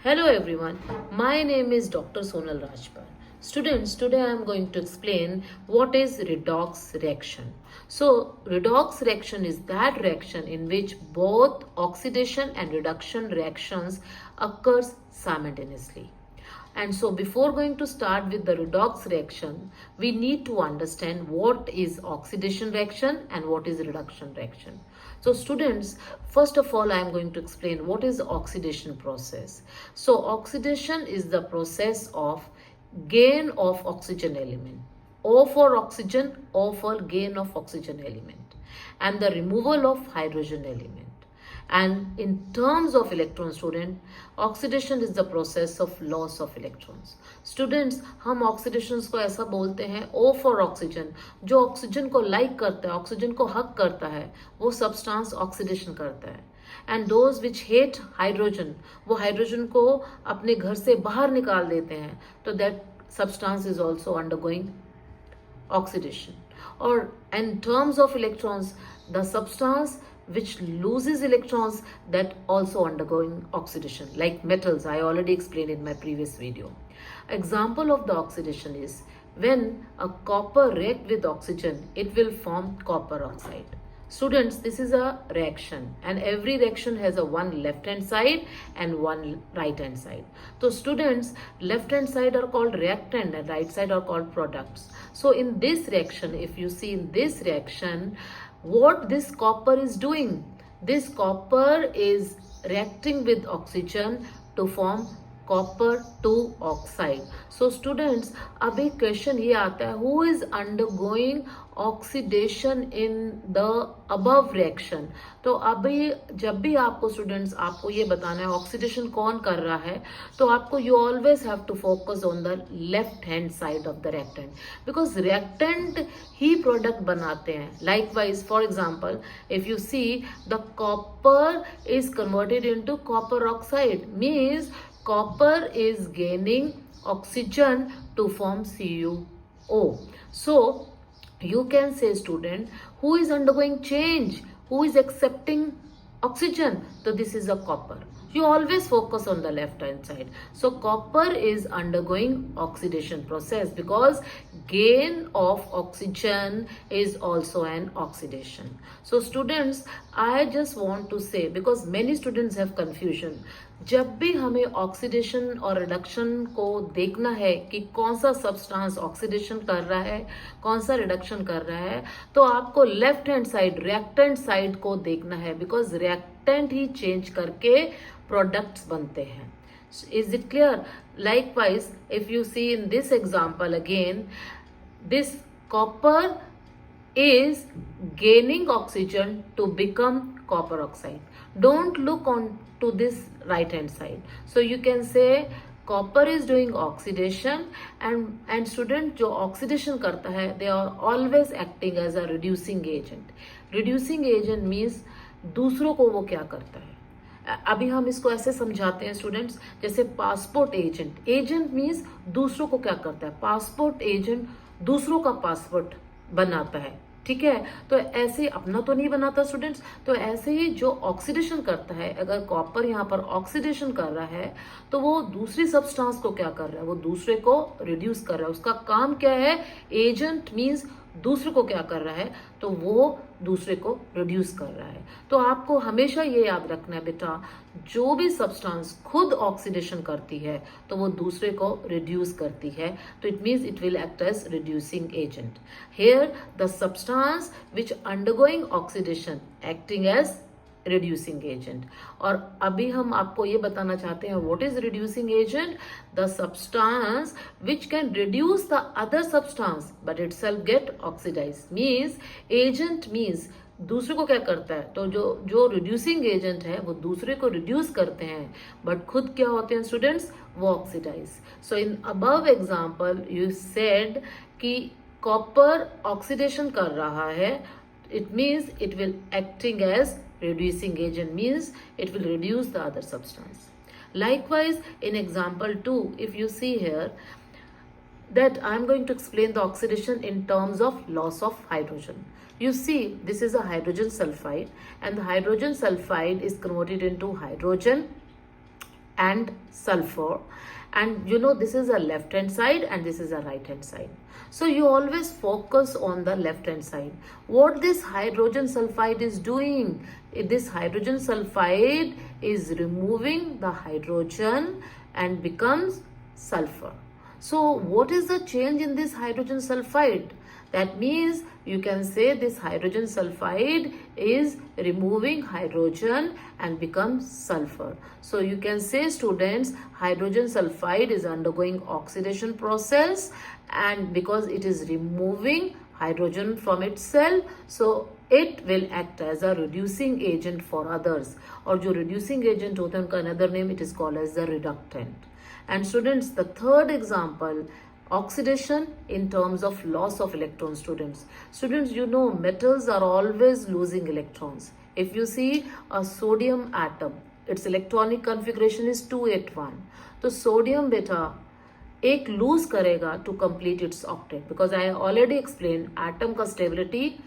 Hello everyone, my name is Dr. Sonal Rajpal. Students, today I am going to explain what is redox reaction. So, redox reaction is that reaction in which both oxidation and reduction reactions occurs simultaneously. And so before going to start with the redox reaction, we need to understand what is oxidation reaction and what is reduction reaction. So students, first of all, I am going to explain what is oxidation process. So oxidation is the process of gain of oxygen element. O for oxygen, O for gain of oxygen element, and the removal of hydrogen element. And in terms of electron student, oxidation is the process of loss of electrons. Students, हम oxidations को ऐसा बोलते हैं O for oxygen, जो oxygen को like करता है, oxygen को हक करता है, वो सब्सटेंस ऑक्सीडेशन करता है. And those which hate hydrogen, वो हाइड्रोजन को अपने घर से बाहर निकाल देते हैं, तो that substance is also undergoing oxidation. Or in terms of electrons, the substance which loses electrons, that also undergoing oxidation, like metals. I already explained in my previous video. Example of the oxidation is when a copper react with oxygen, it will form copper oxide. Students, this is a reaction and every reaction has a one left hand side and one right hand side. So students, left hand side are called reactant and right side are called products. So in this reaction, if you see in this reaction, what this copper is doing, this copper is reacting with oxygen to form copper 2 oxide. So students, अब एक question ये आता है, who is undergoing oxidation in the above reaction? तो अभी जब भी आपको स्टूडेंट्स आपको ये बताना है ऑक्सीडेशन कौन कर रहा है, तो आपको you always have to focus on the left hand side of the reactant, because reactant ही प्रोडक्ट बनाते हैं. Likewise for example, if you see the copper is converted into copper oxide, means copper is gaining oxygen to form CuO. So you can say student, who is undergoing change, who is accepting oxygen, so this is a copper. You always focus on the left hand side. So copper is undergoing oxidation process because gain of oxygen is also an oxidation. So students, I just want to say, because many students have confusion, जब भी हमें oxidation और reduction को देखना है कि कौन सा सब्सटेंस ऑक्सीडेशन कर रहा है, कौन सा रिडक्शन कर रहा है, तो आपको left hand side reactant side को देखना है, बिकॉज रिएक्टेंट ही चेंज करके प्रोडक्ट्स बनते हैं. Is it clear? Likewise if you see in this example again, this copper is gaining oxygen to become copper oxide. Don't look on to this right hand side. So you can say copper is doing oxidation and student जो oxidation करता है, they are always acting as a reducing agent. Reducing agent means दूसरों को वो क्या करता है. अभी हम इसको ऐसे समझाते हैं स्टूडेंट्स, जैसे पासपोर्ट एजेंट. एजेंट मीन्स दूसरों को क्या करता है. पासपोर्ट एजेंट दूसरों का पासपोर्ट बनाता है, ठीक है. तो ऐसे अपना तो नहीं बनाता स्टूडेंट्स. तो ऐसे ही जो ऑक्सीडेशन करता है, अगर कॉपर यहाँ पर ऑक्सीडेशन कर रहा है, तो वो दूसरी सब्सटेंस को क्या कर रहा है, वो दूसरे को रिड्यूस कर रहा है. उसका काम क्या है. एजेंट मीन्स दूसरे को क्या कर रहा है, तो वो दूसरे को रिड्यूस कर रहा है. तो आपको हमेशा ये याद रखना है बेटा, जो भी सब्सटेंस खुद ऑक्सीडेशन करती है तो वो दूसरे को रिड्यूस करती है, तो it means it will act as reducing agent. Here the substance which undergoing oxidation acting as reducing agent. और अभी हम आपको ये बताना चाहते हैं what is reducing agent. The substance which can reduce the other substance but itself get oxidize. Means agent means दूसरे को क्या करता है, तो जो रिड्यूसिंग एजेंट है वो दूसरे को रिड्यूस करते हैं, बट खुद क्या होते हैं स्टूडेंट्स, वो oxidize. So in above example you said कि कॉपर ऑक्सीडेशन कर रहा है, it means it will acting as reducing agent, means it will reduce the other substance. Likewise in example 2, if you see here that I am going to explain the oxidation in terms of loss of hydrogen. You see this is a hydrogen sulfide and the hydrogen sulfide is converted into hydrogen and sulfur, and you know this is a left hand side and this is a right hand side. So you always focus on the left hand side. What this hydrogen sulfide is doing, this hydrogen sulfide is removing the hydrogen and becomes sulfur. So what is the change in this hydrogen sulfide? That means you can say this hydrogen sulfide is removing hydrogen and becomes sulfur. So you can say, students, hydrogen sulfide is undergoing oxidation process, and because it is removing hydrogen from itself, so it will act as a reducing agent for others. और जो reducing agent होता है उनका another name it is called as the reductant. And students, the third example, oxidation in terms of loss of electrons. Students, you know metals are always losing electrons. If you see a sodium atom, its electronic configuration is 281. तो sodium beta एक lose करेगा to complete its octet, because I already explained atom का stability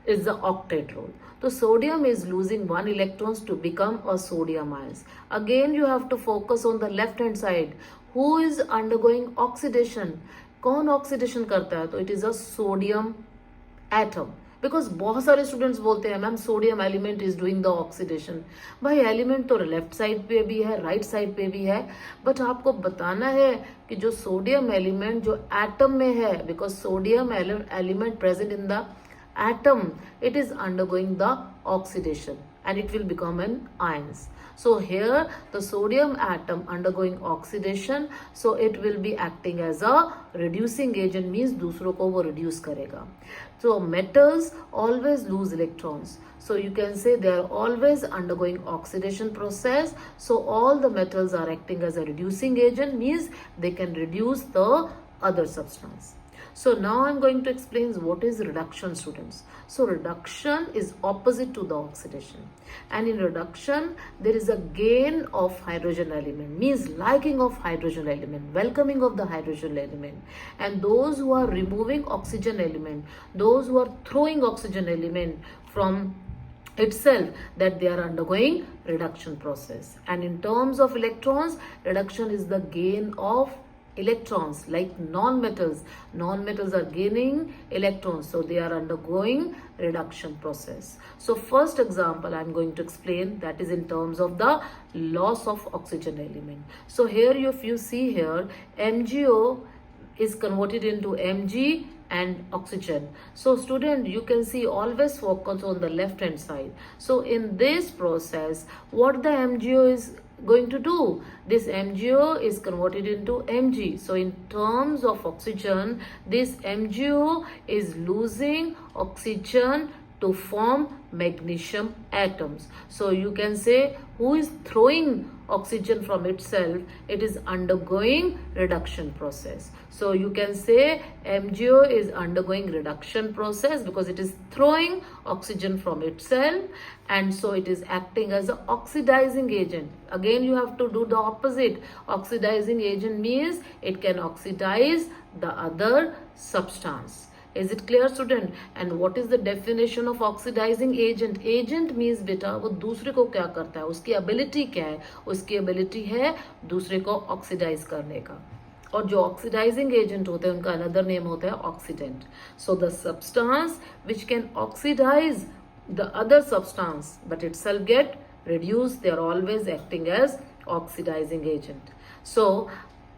is the octet rule. So sodium is losing 1 electrons to become a sodium ions. Again you have to focus on the left hand side. Who is undergoing oxidation? कौन oxidation करता है? तो it is a sodium atom. Because बहुत सारे students बोलते हैं ma'am sodium element is doing the oxidation. भाई element तो लेफ्ट साइड पे भी है, राइट साइड पे भी है, बट आपको बताना है कि जो सोडियम एलिमेंट जो एटम में है, because sodium element present in the atom, it is undergoing the oxidation and it will become an ions. So here the sodium atom undergoing oxidation, so it will be acting as a reducing agent, means दूसरों को वो reduce करेगा. So metals always lose electrons, so you can say they are always undergoing oxidation process. So all the metals are acting as a reducing agent, means they can reduce the other substance. So now I'm going to explain what is reduction, students. So reduction is opposite to the oxidation, and in reduction there is a gain of hydrogen element, means liking of hydrogen element, welcoming of the hydrogen element. And those who are removing oxygen element, those who are throwing oxygen element from itself, that they are undergoing reduction process. And in terms of electrons, reduction is the gain of electrons. Like non-metals are gaining electrons, so they are undergoing reduction process. So first example I'm going to explain, that is in terms of the loss of oxygen element. So here if you see here, MgO is converted into Mg and oxygen. So student, you can see always focus on the left hand side. So in this process, what the MgO is going to do, this MgO is converted into Mg. So in terms of oxygen, this MgO is losing oxygen to form magnesium atoms. So you can say, who is throwing oxygen from itself? It is undergoing reduction process. So you can say MgO is undergoing reduction process because it is throwing oxygen from itself, and so it is acting as an oxidizing agent. Again you have to do the opposite. Oxidizing agent means it can oxidize the other substance. Is it clear, student? And what is the definition of oxidizing agent? Agent means बेटा वो दूसरे को क्या करता है, उसकी ability क्या है? उसकी ability है दूसरे को oxidize करने का. और जो oxidizing agent होते हैं उनका another name होता है oxidant. So the substance which can oxidize the other substance but itself get reduced, they are always acting as oxidizing agent. So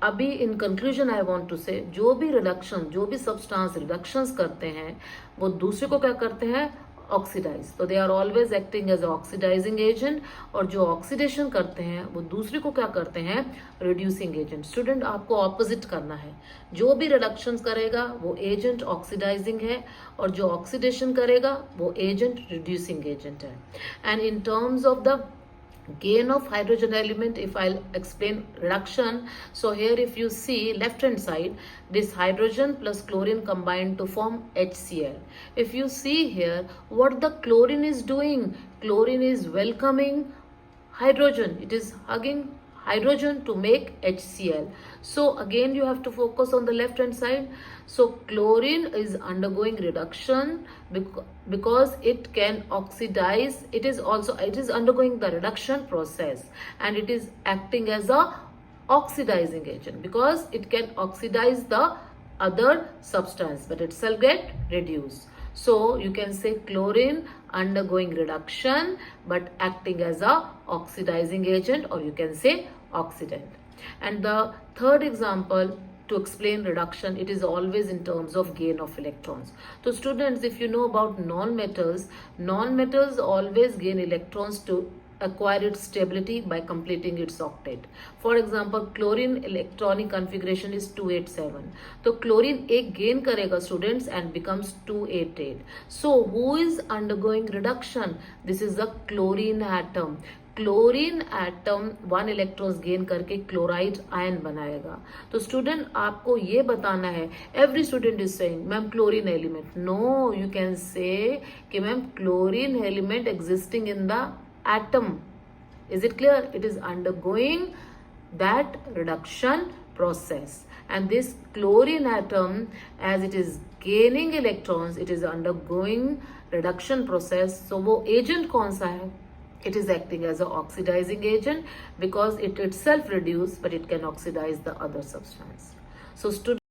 अभी in conclusion I want to say, जो भी reduction, जो भी substance reductions करते हैं वो दूसरे को क्या करते हैं, ऑक्सीडाइज. तो they are always acting as oxidizing agent. और जो ऑक्सीडेशन करते हैं वो दूसरे को क्या करते हैं, रिड्यूसिंग एजेंट. स्टूडेंट आपको ऑपोजिट करना है. जो भी रिडक्शंस करेगा वो एजेंट ऑक्सीडाइजिंग है, और जो ऑक्सीडेशन करेगा वो एजेंट रिड्यूसिंग एजेंट है. And in terms of the gain of hydrogen element, if I'll explain reduction, so here if you see left hand side, this hydrogen plus chlorine combined to form HCl. If you see here, what the chlorine is doing, chlorine is welcoming hydrogen, it is hugging hydrogen to make HCl. So again you have to focus on the left hand side. So chlorine is undergoing reduction because it can oxidize. It is undergoing the reduction process, and it is acting as a oxidizing agent because it can oxidize the other substance but itself get reduced. So you can say chlorine undergoing reduction but acting as a oxidizing agent, or you can say oxidant. And the third example to explain reduction, it is always in terms of gain of electrons. So students, if you know about non-metals always gain electrons to acquire its stability by completing its octet. For example, chlorine electronic configuration is 287. So chlorine एक gain करेगा students and becomes 288. So who is undergoing reduction? This is the chlorine atom. Chlorine atom 1 electrons gain करके chloride ion बनाएगा. तो student आपको ये बताना है, every student is saying ma'am chlorine element. No, you can say कि ma'am chlorine element existing in the atom. Is it clear? It is undergoing that reduction process, and this chlorine atom, as it is gaining electrons, it is undergoing reduction process. So वो agent कौन सा है? It is acting as a oxidizing agent because it itself reduce but it can oxidize the other substance. So students